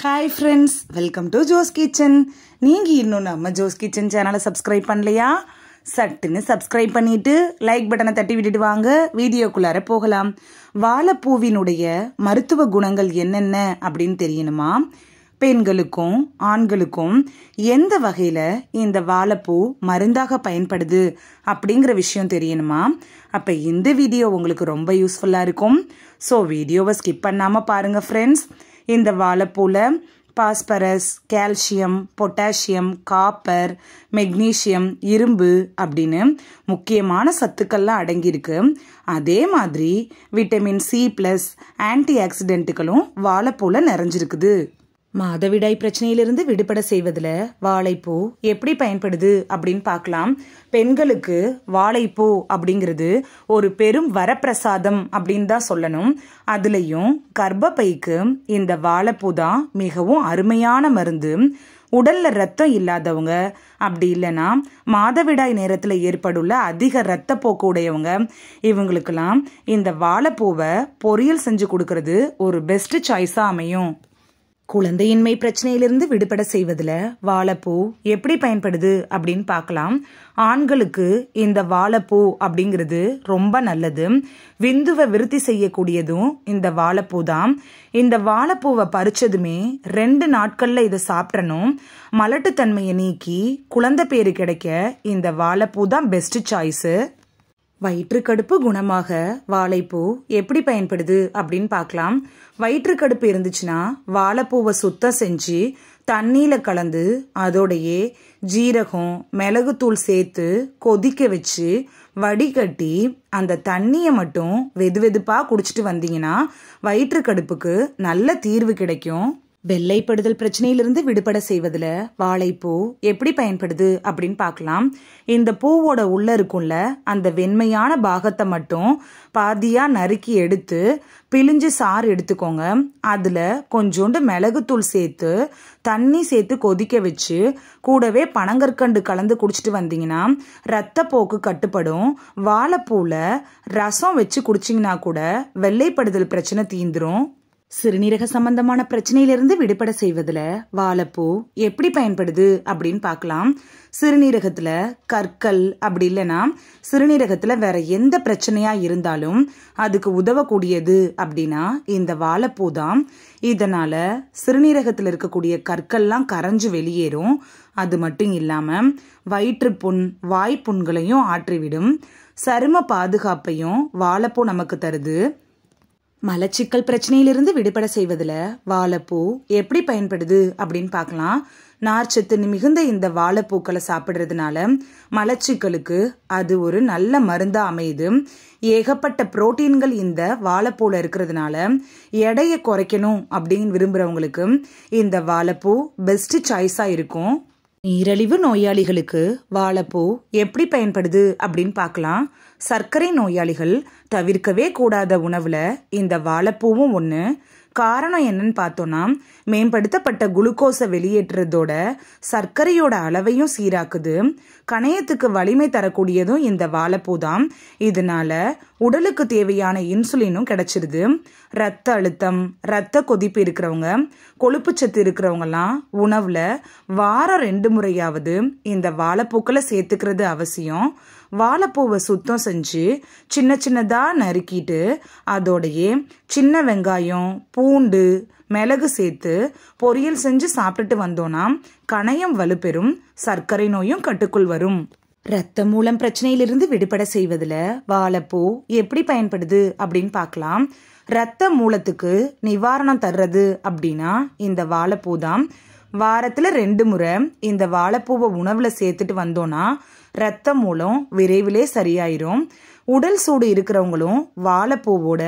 Hi friends, welcome to Jo's kitchen. நீங்கள் இன்னும் நம்ம ஜோஸ் கிச்சன் சேனலை சப்ஸ்கிரைப் பண்ணலையா? சட்டுன்னு சப்ஸ்கிரைப் பண்ணிட்டு லைக் பட்டனை தட்டி விட்டுட்டு வாங்க, வீடியோக்குள்ளார போகலாம். வாழைப்பூவினுடைய மருத்துவ குணங்கள் என்னென்ன அப்படின்னு தெரியணுமா? பெண்களுக்கும் ஆண்களுக்கும் எந்த வகையில் இந்த வாழைப்பூ மருந்தாக பயன்படுது அப்படிங்கிற விஷயம் தெரியணுமா? அப்போ இந்த வீடியோ உங்களுக்கு ரொம்ப யூஸ்ஃபுல்லாக இருக்கும். ஸோ வீடியோவை ஸ்கிப் பண்ணாமல் பாருங்கள் ஃப்ரெண்ட்ஸ். இந்த வாழைப்பூவில் phosphorus, calcium, potassium, copper, magnesium, இரும்பு அப்படின்னு முக்கியமான சத்துக்கள்லாம் அடங்கியிருக்கு. அதே மாதிரி விட்டமின் சி ப்ளஸ் ஆன்டி ஆக்சிடென்ட்டுகளும் வாழைப்பூவில் நிறைஞ்சிருக்குது. மாதவிடாய் பிரச்சனையிலிருந்து விடுபட செய்வதில் வாழைப்பூ எப்படி பயன்படுது அப்படின்னு பார்க்கலாம். பெண்களுக்கு வாழைப்பூ அப்படிங்கிறது ஒரு பெரும் வரப்பிரசாதம் அப்படின்னு தான் சொல்லணும். அதுலேயும் கர்ப்பப்பைக்கு இந்த வாழைப்பூ தான் மிகவும் அருமையான மருந்து. உடல்ல ரத்தம் இல்லாதவங்க, அப்படி இல்லைன்னா மாதவிடாய் நேரத்தில் ஏற்படுள்ள அதிக இரத்தப்போக்கு உடையவங்க, இவங்களுக்கெல்லாம் இந்த வாழைப்பூவை பொரியல் செஞ்சு கொடுக்கறது ஒரு பெஸ்ட் சாய்ஸாக அமையும். குழந்தையின்மை பிரச்சனையிலிருந்து விடுபட செய்வதில் வாழைப்பூ எப்படி பயன்படுது அப்படின்னு பார்க்கலாம். ஆண்களுக்கு இந்த வாழைப்பூ அப்படிங்கிறது ரொம்ப நல்லது. விந்துவை விருத்தி செய்யக்கூடியதும் இந்த வாழைப்பூ தான். இந்த வாழைப்பூவை பறிச்சதுமே 2 நாட்களில் இதை சாப்பிடணும். மலட்டுத்தன்மையை நீக்கி குழந்தை பேரு கிடைக்க இந்த வாழைப்பூ தான் பெஸ்ட் சாய்ஸு. வயிற்றுக்கடுப்பு குணமாக வாழைப்பூ எப்படி பயன்படுது அப்படின்னு பார்க்கலாம். வயிற்றுக்கடுப்பு இருந்துச்சுன்னா வாழைப்பூவை சுத்தம் செஞ்சு தண்ணியில் கலந்து அதோடையே ஜீரகம், மிளகுத்தூள் சேர்த்து கொதிக்க வச்சு வடிகட்டி அந்த தண்ணியை மட்டும் வெதுவெதுப்பாக குடிச்சிட்டு வந்தீங்கன்னா வயிற்றுக்கடுப்புக்கு நல்ல தீர்வு கிடைக்கும். வெள்ளைப்படுதல் பிரச்சனையிலிருந்து விடுபட செய்வதில் வாழைப்பூ எப்படி பயன்படுது அப்படின்னு பார்க்கலாம். இந்த பூவோட உள்ள இருக்கும்ல அந்த வெண்மையான பாகத்தை மட்டும் பாதியாக நறுக்கி எடுத்து பிழிஞ்சு சாறு எடுத்துக்கோங்க. அதில் கொஞ்சோண்டு மிளகுத்தூள் சேர்த்து தண்ணி சேர்த்து கொதிக்க வச்சு கூடவே பனங்கற்கண்டு கலந்து குடிச்சிட்டு வந்தீங்கன்னா இரத்தப்போக்கு கட்டுப்படும். வாழைப்பூவில் ரசம் வச்சு குடிச்சிங்கன்னா கூட வெள்ளைப்படுதல் பிரச்சனை தீந்துரும். சிறுநீரக சம்பந்தமான பிரச்சனையிலிருந்து விடுபட செய்வதில் வாழைப்பூ எப்படி பயன்படுது அப்படின்னு பார்க்கலாம். சிறுநீரகத்தில் கற்கள், அப்படி இல்லைன்னா சிறுநீரகத்தில் வேற எந்த பிரச்சனையா இருந்தாலும் அதுக்கு உதவக்கூடியது அப்படின்னா இந்த வாழைப்பூ தான். இதனால சிறுநீரகத்தில் இருக்கக்கூடிய கற்கள்லாம் கரைஞ்சு வெளியேறும். அது மட்டும் இல்லாமல் வயிற்றுப்புண், வாய்ப்புண்களையும் ஆற்றிவிடும். சரும பாதுகாப்பையும் வாழைப்பூ நமக்கு தருது. மலச்சிக்கல் பிரச்சனையிலிருந்து விடுபட செய்வதில் வாழைப்பூ எப்படி பயன்படுது அப்படின்னு பார்க்கலாம். நார்ச்சத்து மிகுந்த இந்த வாழைப்பூக்களை சாப்பிட்றதுனால மலச்சிக்கலுக்கு அது ஒரு நல்ல மருந்தாக அமையுது. ஏகப்பட்ட புரோட்டீன்கள் இந்த வாழைப்பூவில் இருக்கிறதுனால எடையை குறைக்கணும் அப்படின்னு விரும்புகிறவங்களுக்கு இந்த வாழைப்பூ பெஸ்ட் சாய்ஸாக இருக்கும். நீரிழிவு நோயாளிகளுக்கு வாழைப்பூ எப்படி பயன்படுது அப்படின்னு பார்க்கலாம். சர்க்கரை நோயாளிகள் தவிர்க்கவே கூடாத உணவுல இந்த வாழைப்பூவும் ஒன்று. காரணம் என்னன்னு பார்த்தோம்னா மேம்படுத்தப்பட்ட குளுக்கோஸை வெளியேற்றுறதோட சர்க்கரையோட அளவையும் சீராக்குது. கணையத்துக்கு வலிமை தரக்கூடியதும் இந்த வாழைப்பூ தான். இதனால உடலுக்கு தேவையான இன்சுலினும் கிடைச்சிருது. ரத்த அழுத்தம், ரத்த கொதிப்பு இருக்கிறவங்க, கொழுப்புச்சத்து இருக்கிறவங்கலாம் உணவுல வாரம் 2 முறையாவது இந்த வாழைப்பூக்களை சேர்த்துக்கிறது அவசியம். வாழைப்பூவை சுத்தம் செஞ்சு சின்ன சின்னதாக நறுக்கிட்டு அதோடையே சின்ன வெங்காயம், பூண்டு, மிளகு சேர்த்து பொரியல் செஞ்சு சாப்பிட்டுட்டு வந்தோன்னா கணையம் வலுப்பெறும், சர்க்கரை நோயும் கட்டுக்குள் வரும். இரத்த மூலம் பிரச்சனையிலிருந்து விடுபட செய்வதில் வாழைப்பூ எப்படி பயன்படுது அப்படின்னு பார்க்கலாம். இரத்த மூலத்துக்கு நிவாரணம் தர்றது அப்படின்னா இந்த வாழைப்பூ தான். வாரத்தில் 2 முறை இந்த வாழைப்பூவை உணவில் சேர்த்துட்டு வந்தோன்னா இரத்த மூலம் விரைவிலே சரியாயிரும். உடல் சூடு இருக்கிறவங்களும் வாழைப்பூவோட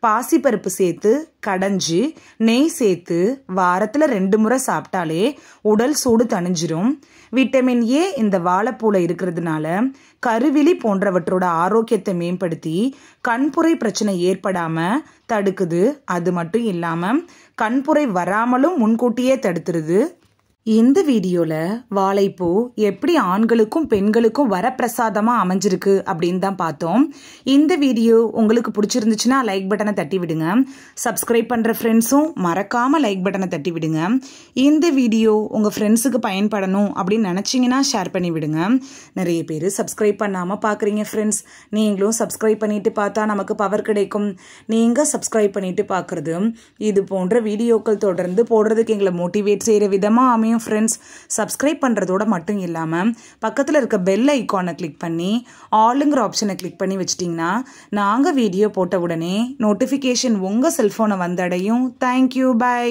பாசிப்பருப்பு சேர்த்து கடைஞ்சி நெய் சேர்த்து வாரத்தில் 2 முறை சாப்பிட்டாலே உடல் சூடு தணிஞ்சிரும். விட்டமின் ஏ இந்த வாழைப்பூவில் இருக்கிறதுனால கருவிழி போன்றவற்றோட ஆரோக்கியத்தை மேம்படுத்தி கண்புரை பிரச்சனை ஏற்படாமல் தடுக்குது. அது மட்டும் இல்லாமல் கண்புரை வராமலும் முன்கூட்டியே தடுத்துருது. இந்த வீடியோவில் வாழைப்பூ எப்படி ஆண்களுக்கும் பெண்களுக்கும் வரப்பிரசாதமாக அமைஞ்சிருக்கு அப்படின்னு தான் பார்த்தோம். இந்த வீடியோ உங்களுக்கு பிடிச்சிருந்துச்சுன்னா லைக் பட்டனை தட்டி விடுங்க. சப்ஸ்கிரைப் பண்ணுற ஃப்ரெண்ட்ஸும் மறக்காமல் லைக் பட்டனை தட்டி விடுங்க. இந்த வீடியோ உங்கள் ஃப்ரெண்ட்ஸுக்கு பயன்படணும் அப்படின்னு நினச்சிங்கன்னா ஷேர் பண்ணி விடுங்க. நிறைய பேர் சப்ஸ்கிரைப் பண்ணாமல் பார்க்குறீங்க ஃப்ரெண்ட்ஸ். நீங்களும் சப்ஸ்கிரைப் பண்ணிட்டு பார்த்தா நமக்கு பவர் கிடைக்கும். நீங்கள் சப்ஸ்கிரைப் பண்ணிட்டு பார்க்குறது இது போன்ற வீடியோக்கள் தொடர்ந்து போடுறதுக்கு எங்களை மோட்டிவேட் செய்கிற விதமாக அமையும். ஃப்ரெண்ட்ஸ், சப்ஸ்கிரைப் பண்ணுறதோட மட்டும் இல்லாமல் பக்கத்தில் இருக்க பெல் ஐக்கானை கிளிக் பண்ணி ஆளுங்கிற ஆப்ஷனை கிளிக் பண்ணி வச்சிட்டிங்கன்னா நாங்கள் வீடியோ போட்ட உடனே நோட்டிஃபிகேஷன் உங்கள் செல்ஃபோனை வந்தடையும். Thank you, by.